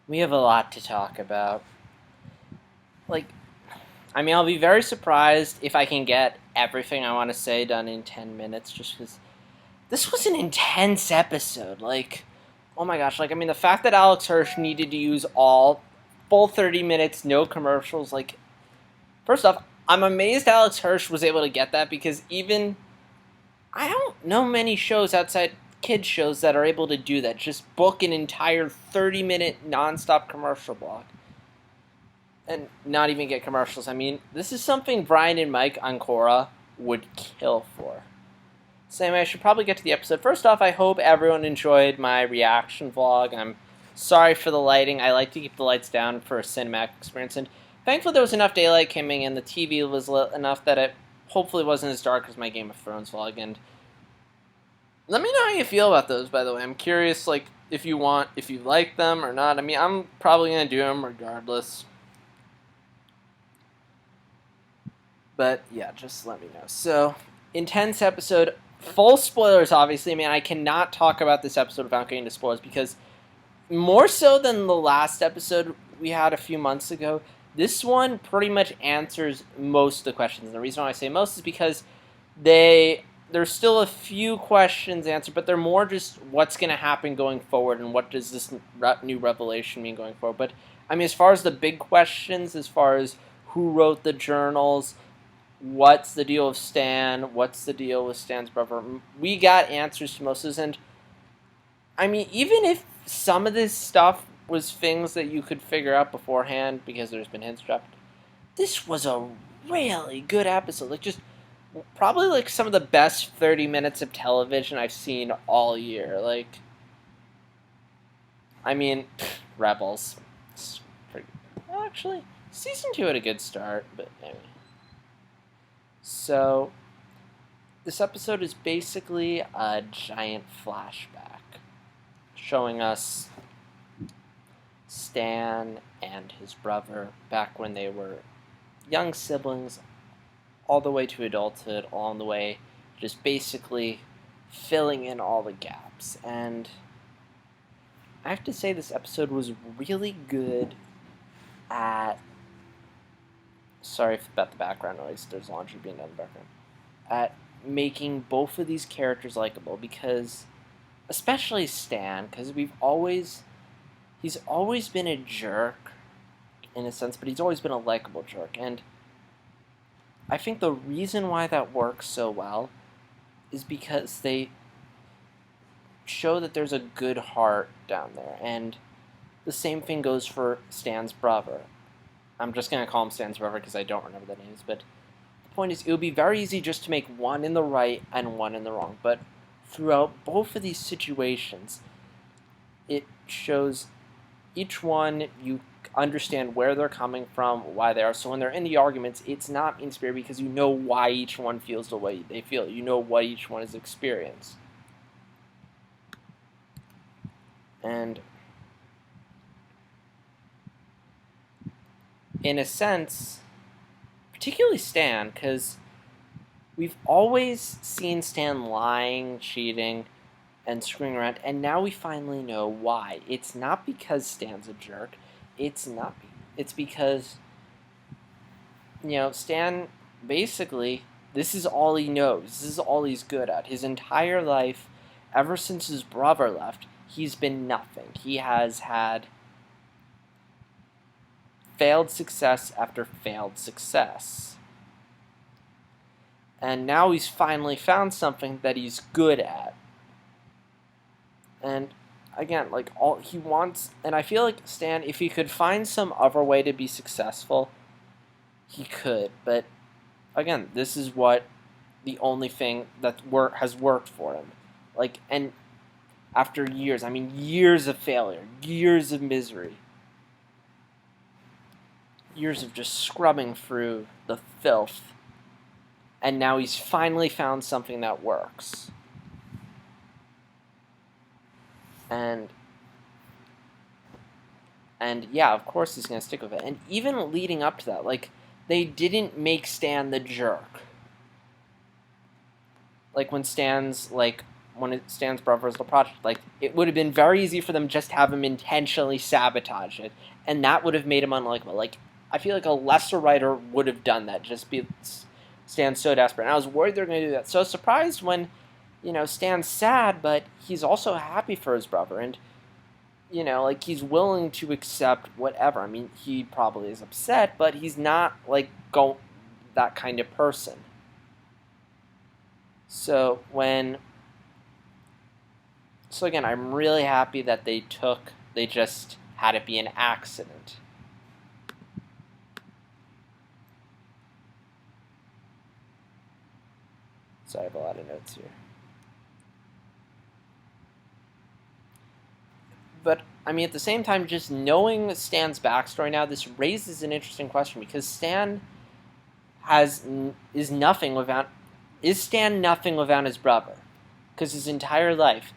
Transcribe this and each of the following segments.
We have a lot to talk about. Like, I'll be very surprised if I can get everything I want to say done in 10 minutes just because this was an intense episode. Oh my gosh. The fact that Alex Hirsch needed to use all full 30 minutes, no commercials. First off, I'm amazed Alex Hirsch was able to get that because I don't know many shows outside kids shows that are able to do that. Just book an entire 30-minute nonstop commercial block and not even get commercials. This is something Brian and Mike Ancora would kill for. Same way, I should probably get to the episode. First off, I hope everyone enjoyed my reaction vlog. I'm sorry for the lighting. I like to keep the lights down for a cinematic experience, and thankfully there was enough daylight coming in. The TV was lit enough that it hopefully wasn't as dark as my Game of Thrones vlog. And let me know how you feel about those, by the way. I'm curious, if you like them or not. I'm probably going to do them regardless. But, yeah, just let me know. So, intense episode. Full spoilers, obviously. I cannot talk about this episode without getting into spoilers because more so than the last episode we had a few months ago, this one pretty much answers most of the questions. And the reason why I say most is because there's still a few questions answered, but they're more just what's going to happen going forward and what does this new revelation mean going forward. But, as far as the big questions, as far as who wrote the journals, what's the deal with Stan, what's the deal with Stan's brother, we got answers to most of this. And, even if some of this stuff was things that you could figure out beforehand because there's been hints dropped, this was a really good episode. Probably some of the best 30 minutes of television I've seen all year. Rebels. It's pretty good. Well, actually, season 2 had a good start, but anyway. So, this episode is basically a giant flashback showing us Stan and his brother back when they were young siblings, all the way to adulthood, along the way, just basically filling in all the gaps. And I have to say this episode was really good at... Sorry about the background noise, there's laundry being done in the background. At making both of these characters likable, because, especially Stan, because he's always been a jerk, in a sense, but he's always been a likable jerk, and I think the reason why that works so well is because they show that there's a good heart down there, and the same thing goes for Stan's brother. I'm just going to call him Stan's brother because I don't remember the names, but the point is, it would be very easy just to make one in the right and one in the wrong, but throughout both of these situations, it shows each one you understand where they're coming from, why they are. So when they're in the arguments, it's not mean-spirited because you know why each one feels the way they feel. You know what each one has experienced. And in a sense, particularly Stan, because we've always seen Stan lying, cheating, and screwing around, and now we finally know why. It's not because Stan's a jerk. It's because, Stan, basically, this is all he knows. This is all he's good at. His entire life, ever since his brother left, he's been nothing. He has had failed success after failed success. And now he's finally found something that he's good at. And again, all he wants, and I feel like Stan, if he could find some other way to be successful, he could. But again, this is the only thing that has worked for him. And after years, years of failure, years of misery, years of just scrubbing through the filth, and now he's finally found something that works. And yeah, of course he's going to stick with it. And even leading up to that, they didn't make Stan the jerk. When Stan's, when Stan's brother's little project. Like, it would have been very easy for them just to have him intentionally sabotage it, and that would have made him unlikable. Like, I feel like a lesser writer would have done that, just be Stan's so desperate. And I was worried they were going to do that. So I was surprised when, Stan's sad, but he's also happy for his brother, and, like, he's willing to accept whatever. I mean, he probably is upset, but he's not, like, that kind of person. So again, I'm really happy that they just had it be an accident. So I have a lot of notes here. But, I mean, at the same time, just knowing Stan's backstory now, this raises an interesting question, because Stan is nothing without... Is Stan nothing without his brother? Because his entire life,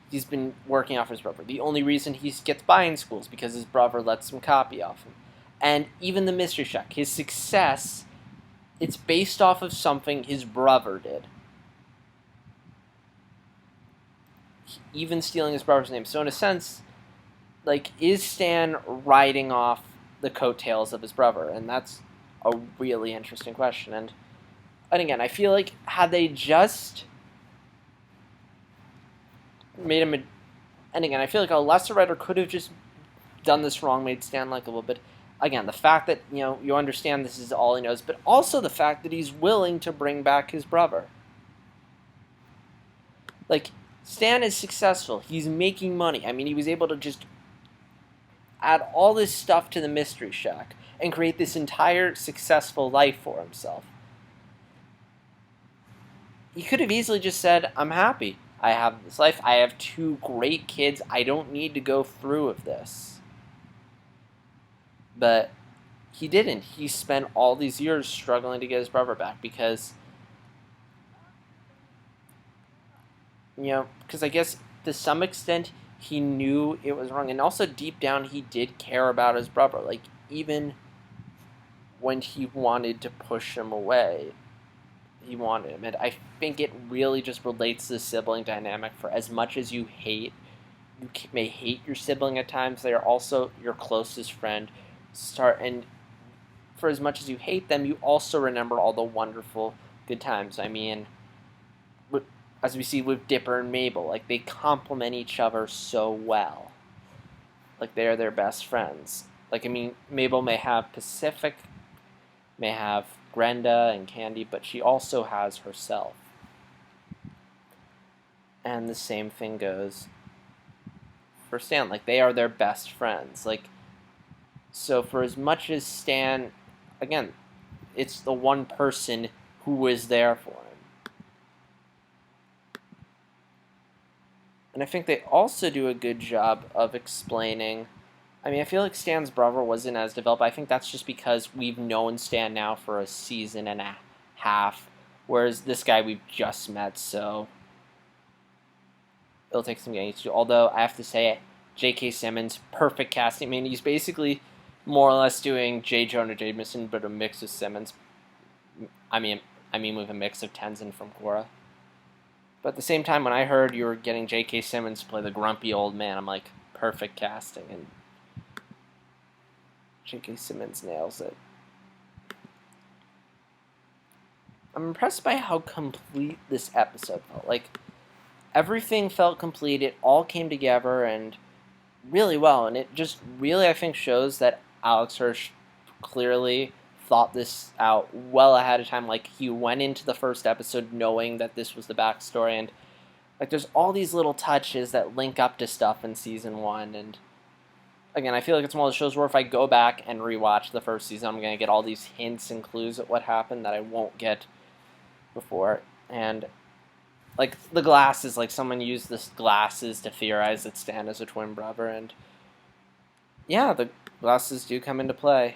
he's been working off his brother. The only reason he gets by in school is because his brother lets him copy off him. And even the Mystery Shack, his success, it's based off of something his brother did. Even stealing his brother's name. So in a sense, like, is Stan riding off the coattails of his brother? And that's a really interesting question. And again, I feel like had they just made him and again, I feel like a lesser writer could have just done this wrong, made Stan likable. But again, the fact that, you understand this is all he knows, but also the fact that he's willing to bring back his brother. Like, Stan is successful. He's making money. I mean, he was able to just add all this stuff to the Mystery Shack and create this entire successful life for himself. He could have easily just said, I'm happy. I have this life. I have 2 great kids. I don't need to go through with this. But he didn't. He spent all these years struggling to get his brother back because, because I guess to some extent he knew it was wrong. And also deep down he did care about his brother. Like, even when he wanted to push him away, he wanted him. And I think it really just relates to the sibling dynamic. For as much as you may hate your sibling at times, they are also your closest friend. And for as much as you hate them, you also remember all the wonderful good times. I mean, as we see with Dipper and Mabel, like, they complement each other so well. Like, they are their best friends. Like, I mean, Mabel may have Pacific, may have Brenda and Candy, but she also has herself. And the same thing goes for Stan. Like, they are their best friends. Like, so for as much as Stan, again, it's the one person who is there for him. And I think they also do a good job of explaining... I mean, I feel like Stan's brother wasn't as developed. I think that's just because we've known Stan now for a season and a half, whereas this guy we've just met, so it'll take some getting used to. Although, I have to say, J.K. Simmons, perfect casting. I mean, he's basically more or less doing J. Jonah Jameson, but a mix of Simmons. I mean with a mix of Tenzin from Korra. But at the same time, when I heard you were getting J.K. Simmons to play the grumpy old man, I'm like, perfect casting, and J.K. Simmons nails it. I'm impressed by how complete this episode felt. Like, everything felt complete. It all came together and really well. And it just really, I think, shows that Alex Hirsch clearly thought this out well ahead of time. Like, he went into the first episode knowing that this was the backstory. And, like, there's all these little touches that link up to stuff in Season 1. And again, I feel like it's one of those shows where if I go back and rewatch the first season, I'm going to get all these hints and clues at what happened that I won't get before. And, like, the glasses, like, someone used the glasses to theorize that Stan is a twin brother, and yeah, the glasses do come into play.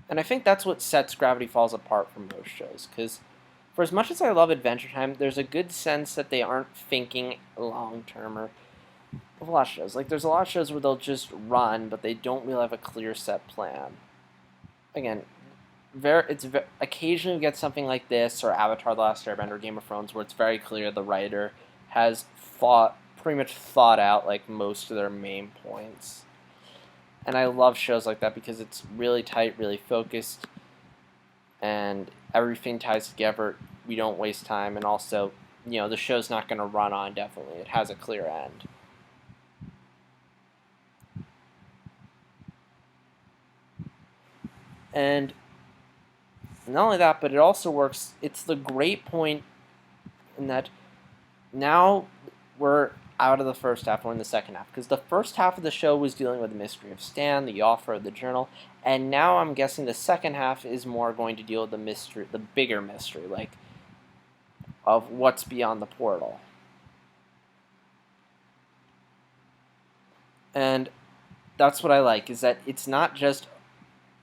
And I think that's what sets Gravity Falls apart from most shows, because for as much as I love Adventure Time, there's a good sense that they aren't thinking long-term, or with a lot of shows. Like, there's a lot of shows where they'll just run, but they don't really have a clear set plan. Again, occasionally we get something like this, or Avatar: The Last Airbender, or Game of Thrones, where it's very clear the writer has pretty much thought out like most of their main points. And I love shows like that because it's really tight, really focused, and everything ties together. We don't waste time, and also, the show's not going to run on indefinitely. It has a clear end. And not only that, but it also works. It's the great point in that now we're out of the first half, we're in the second half. Because the first half of the show was dealing with the mystery of Stan, the offer of the journal, and now I'm guessing the second half is more going to deal with the mystery, the bigger mystery, like of what's beyond the portal. And that's what I like, is that it's not just,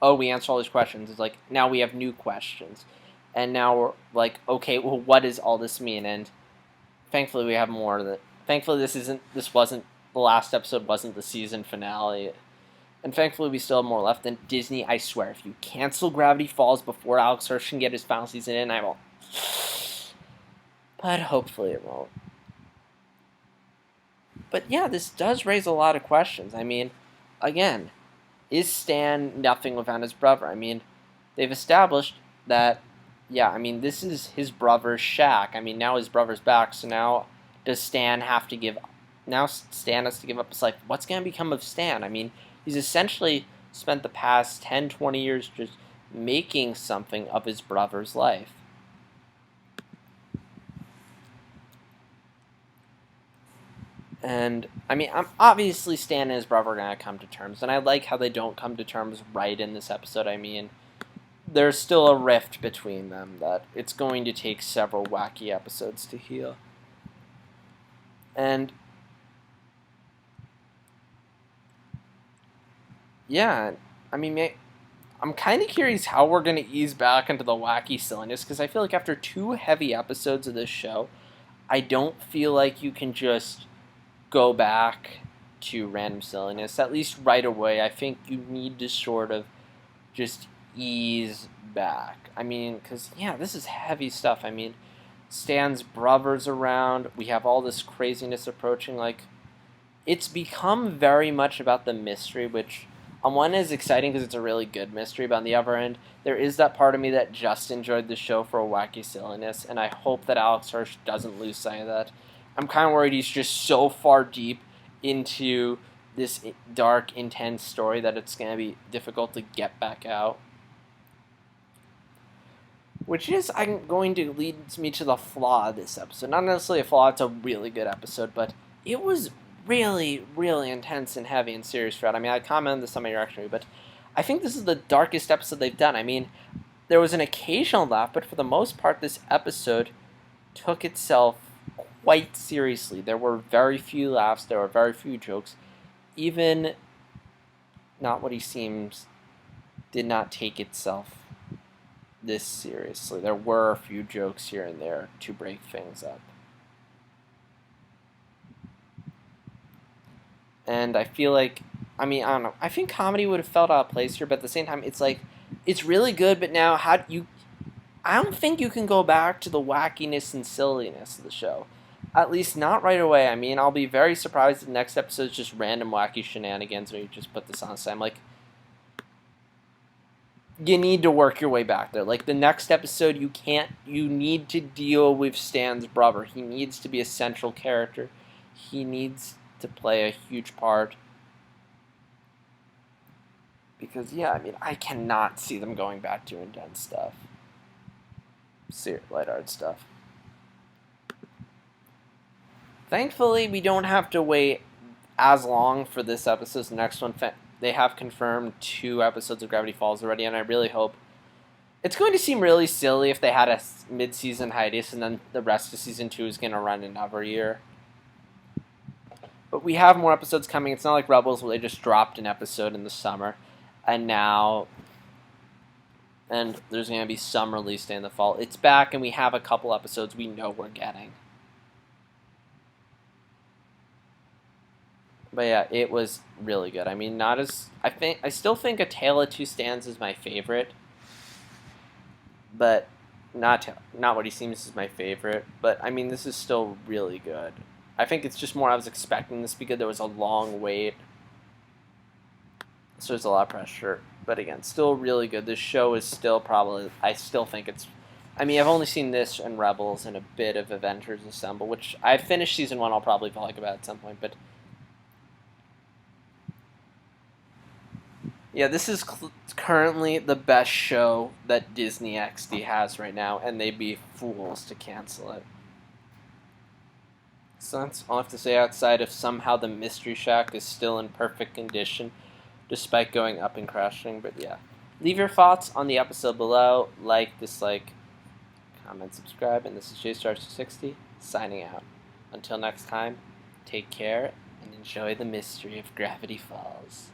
oh, we answer all these questions. It's like, now we have new questions. And now we're like, okay, well, what does all this mean? And thankfully we have more of it. Thankfully this wasn't, the last episode wasn't the season finale. And thankfully we still have more left. And Disney, I swear, if you cancel Gravity Falls before Alex Hirsch can get his final season in, I won't. But hopefully it won't. But yeah, this does raise a lot of questions. I mean, again, is Stan nothing without his brother? I mean, they've established that, yeah, I mean, this is his brother's shack. I mean, now his brother's back, so now does Stan have to give... Now Stan has to give up his life. What's going to become of Stan? I mean, he's essentially spent the past 10, 20 years just making something of his brother's life. And, I mean, obviously Stan and his brother are going to come to terms, and I like how they don't come to terms right in this episode. I mean, there's still a rift between them that it's going to take several wacky episodes to heal. And, yeah, I mean, I'm kind of curious how we're going to ease back into the wacky silliness, because I feel like after 2 heavy episodes of this show, I don't feel like you can just go back to random silliness, at least right away. I think you need to sort of just ease back. I mean, because, yeah, this is heavy stuff. I mean, Stan's brother's around. We have all this craziness approaching. Like, it's become very much about the mystery, which on one end is exciting because it's a really good mystery, but on the other end, there is that part of me that just enjoyed the show for a wacky silliness, and I hope that Alex Hirsch doesn't lose sight of that. I'm kind of worried he's just so far deep into this dark, intense story that it's going to be difficult to get back out. Which is, I'm going to lead me to the flaw of this episode. Not necessarily a flaw, it's a really good episode, but it was really, really intense and heavy and serious throughout. I mean, I commented this on my reaction, but I think this is the darkest episode they've done. I mean, there was an occasional laugh, but for the most part, this episode took itself quite seriously. There were very few laughs, there were very few jokes. Even Not What He Seems did not take itself this seriously. There were a few jokes here and there to break things up. And I feel like, I mean, I don't know. I think comedy would have felt out of place here, but at the same time, it's like, it's really good, but now I don't think you can go back to the wackiness and silliness of the show. At least not right away. I mean, I'll be very surprised if the next episode is just random wacky shenanigans where you just put this on side. I'm like, you need to work your way back there. Like, the next episode, you need to deal with Stan's brother. He needs to be a central character. He needs to play a huge part. Because, yeah, I mean, I cannot see them going back to intense stuff. Lighthearted stuff. Thankfully, we don't have to wait as long for this episode. The next one, they have confirmed 2 episodes of Gravity Falls already, and I really hope... It's going to seem really silly if they had a mid-season hiatus, and then the rest of Season 2 is going to run another year. But we have more episodes coming. It's not like Rebels, where they just dropped an episode in the summer, and there's going to be some release day in the fall. It's back, and we have a couple episodes we know we're getting. But yeah, it was really good. I mean, I still think A Tale of Two Stands is my favorite. but not what he seems is my favorite. But I mean, this is still really good. I think it's just more I was expecting this because there was a long wait, so there's a lot of pressure. But again, still really good. This show is still probably, I still think it's. I mean, I've only seen this and Rebels and a bit of Avengers Assemble, which I finished season 1. I'll probably talk about at some point, but yeah, this is currently the best show that Disney XD has right now, and they'd be fools to cancel it. So that's all I have to say outside of somehow the Mystery Shack is still in perfect condition, despite going up and crashing. But yeah, leave your thoughts on the episode below. Like, dislike, comment, subscribe, and this is JStar60 signing out. Until next time, take care and enjoy the mystery of Gravity Falls.